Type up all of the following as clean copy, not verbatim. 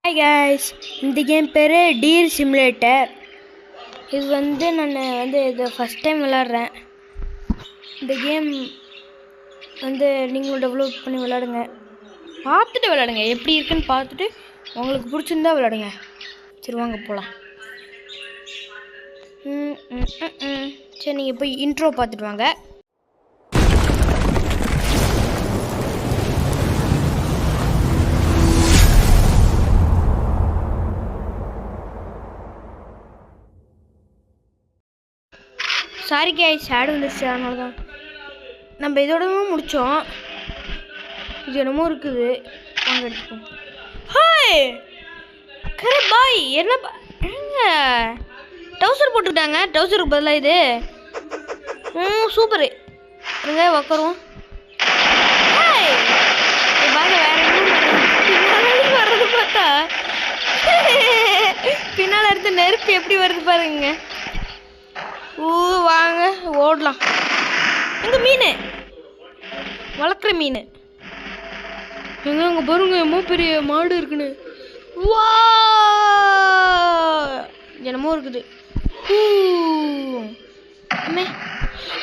Hi guys, இந்த game பேரு deer simulator. இது நான் இது ஃபர்ஸ்ட் டைம் விளையாடுறேன். இந்த கேம் நீங்களும் டெவலப் பண்ணி விளையாடுங்க. பார்த்துட்டு விளையாடுங்க, எப்படி இருக்குன்னு பார்த்துட்டு உங்களுக்கு பிடிச்சிருந்தா விளையாடுங்க. சரி வாங்க போகலாம். சரி நீங்கள் போய் இன்ட்ரோ பார்த்துட்டு வாங்க. சாரி கைஸ், ஆட் வந்துருச்சு, அதனால தான் நம்ம இதோடவும் முடித்தோம். இது என்னமோ இருக்குது, வாங்க எடுத்துப்போம். ஹாய் கரே பாய், என்ன எங்க டவுசர் போட்டுக்கிட்டாங்க? டவுசருக்கு பதிலாக இது சூப்பரு. எங்க உக்காருவோம். ஹாய் பாருங்க, வேற என்ன வர்றது பார்த்தா பின்னால் எடுத்து நெருப்பு எப்படி வருது பாருங்க. வாங்க ஓடலாம். எங்க மீன் வளர்க்குற மீன் எங்க அங்கே பாருங்க, எம்மோ பெரிய மாடு இருக்குன்னு. வா என்னமோ இருக்குது.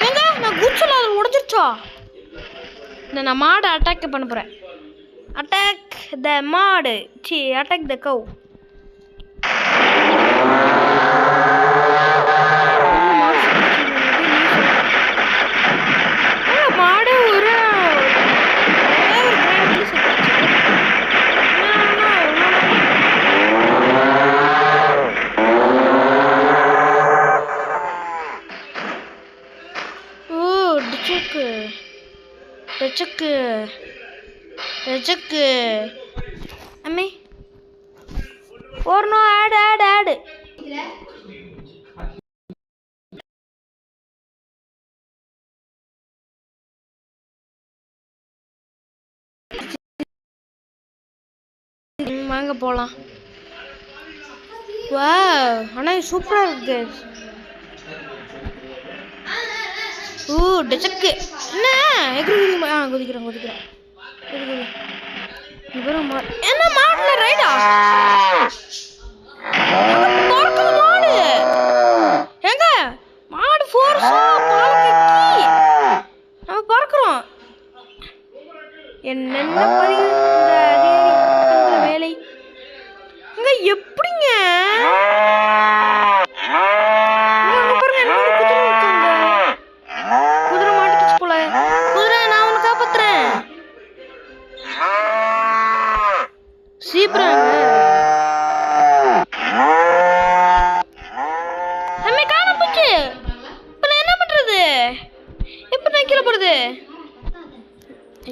எங்க நான் குச்சல அது உடஞ்சிருச்சா? நான் மாடை அட்டாக் பண்ண போறேன். அட்டாக் த மாடு, சி அட்டாக் த கவ். ரஜக்கு அம்மே ஓர்னோ ஆடு ஆடு ஆடு. வாங்க போலாம். வா ஆனா சூப்பரா இருக்கு. டச்சக்கு என்ன குதிக்கிறேன். என்ன மாடுல ரைடா? மாடு எங்க மாடு ஃபோர்ஸா பாலக்கி நம்ம பறக்குறோம். என்னென்ன இந்த வேலை இங்க எப்படிங்க?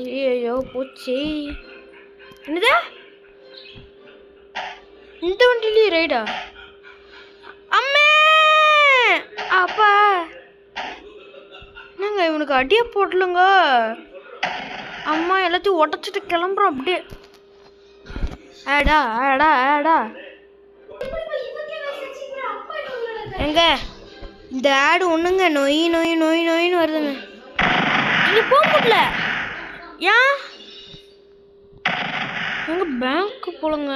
ஐயோ போச்சு. என்னதா இந்த வண்டியிலே ரைடா? அம்மே அப்பா என்னங்க இவனுக்கு அடியே போடலுங்க. அம்மா எல்லாத்தையும் உடச்சிட்டு கிளம்புறோம் அப்படியே. ஆடா ஆடா ஆடா எங்க இந்த ஆடு ஒண்ணுங்க நொய் நொய் நொய் நொயின்னு வருதுங்க. இங்க போக முடியல. ஏன் எங்க பேங்க் போலங்க.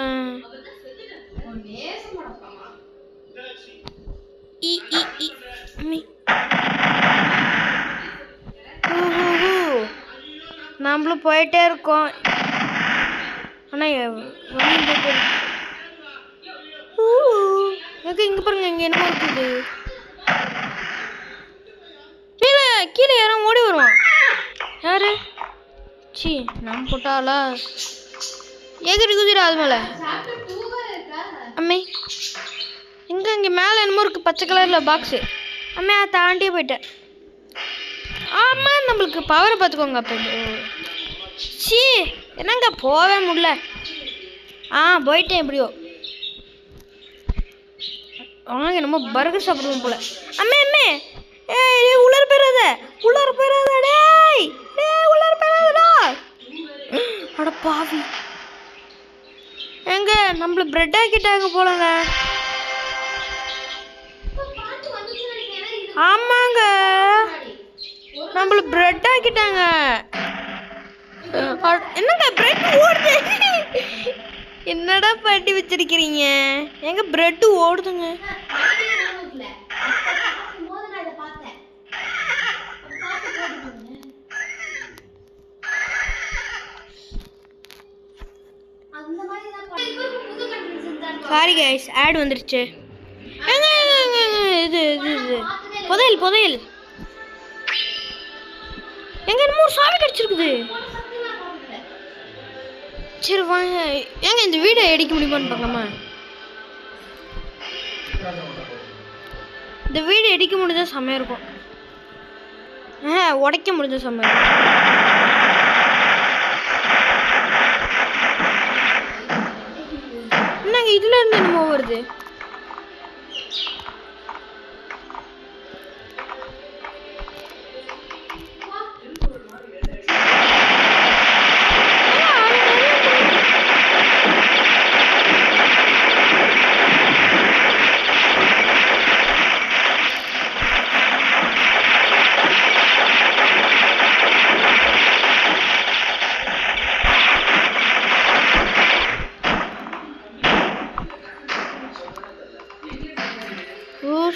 நம்மளும் போயிட்டே இருக்கோம். ஆனா இங்க பாருங்க, இங்க என்னமோ இருக்குது. கீழே யாரும் ஓடி வருவான். யாரு? சி நம்ம போட்டாளா? எகிரி குதிரா அது மேல. அம்மே எங்க இங்க மேல என்னமோ இருக்கு, பச்சை கலர்ல பாக்ஸ். அம்மே தாண்டியே போயிட்டேன். ஆமா நம்மளுக்கு பவரை பார்த்துக்கோங்க. அப்போ சி என்னங்க போவே முடியல. போயிட்டேன் எப்படியோ. அவங்க என்னமோ பர்கர் சாப்பிடுவோம் போல. அம்மே அம்மே உள்ளார போயிடாத, உள்ளார போயிடாத. டேய் உள்ளார போயிடாதடா. அட பாவி, எங்க நம்மள பிரெட் ஆக்கிட்டாங்க போலங்க. ஆமாங்க நம்மள பிரெட் ஆக்கிட்டாங்க. என்னங்க பிரெட் ஓடுது. என்னடா பாட்டி வச்சிருக்கிறீங்க? எங்க பிரெட் ஓடுதுங்க. சாரி கைஸ், ஆட் வந்துருச்சு. இது புதையல் புதையல். எங்க என்னமோ சாவி கிடைச்சிருக்குது. சரி வாங்க, ஏங்க இந்த வீடியோ எடுக்க முடியுமான்னு பார்க்கலாமா? இந்த வீடியோ எடுக்க முடிஞ்சா செம்மையா இருக்கும். உடைக்க முடிஞ்ச செம்மையா இருக்கும். என்னங்க இதுல இருந்து என்னமோ வருது.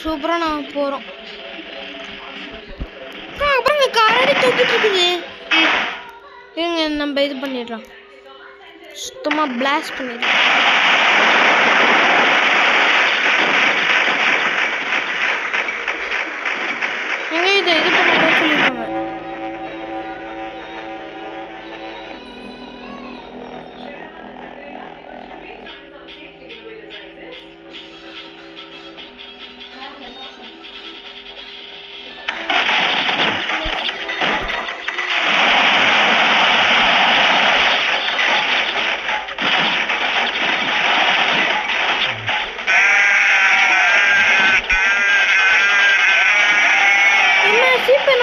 சூப்பரா நான் போறோம். அப்புறம் காரடி தூக்கிட்டு இருக்குது. இருங்க நம்ம இது பண்ணிடுறோம், சுத்தமா பிளாஸ்ட் பண்ணிடுறோம். எங்க இது பண்ணிட்டு சொல்லிருக்காங்க.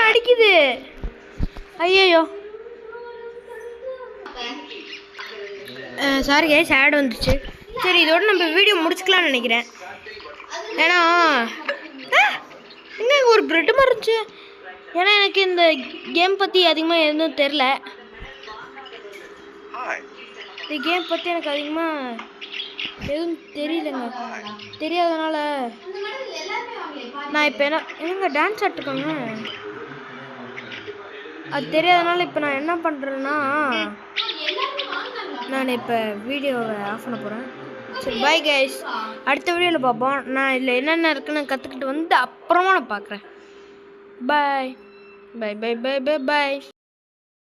அடிக்குது. ஐயோ சாரி கைஸ், ஆட் வந்துச்சு. சரி இதோட நம்ம வீடியோ முடிச்சுக்கலாம்னு நினைக்கிறேன். ஏன்னா எங்க ஒரு பிரெட் மாதிரி இருந்துச்சு. ஏன்னா எனக்கு இந்த கேம் பற்றி அதிகமாக எதுவும் தெரில. இந்த கேம் பற்றி எனக்கு அதிகமாக எதுவும் தெரியலங்க. தெரியாதனால நான் இப்போ என்னங்க டான்ஸ் ஆட்டுருக்காங்க, அது தெரியாதனால இப்போ நான் என்ன பண்ணுறேன்னா, நான் இப்போ வீடியோவை ஆஃப் பண்ண போகிறேன். சரி பாய் கைஸ், அடுத்த வீடியோவில் பார்ப்போம். நான் இதில் என்னென்ன இருக்குன்னு கற்றுக்கிட்டு வந்து அப்புறமா நான் பார்க்குறேன். பாய் பாய் பாய் பாய் பாய் பாய்.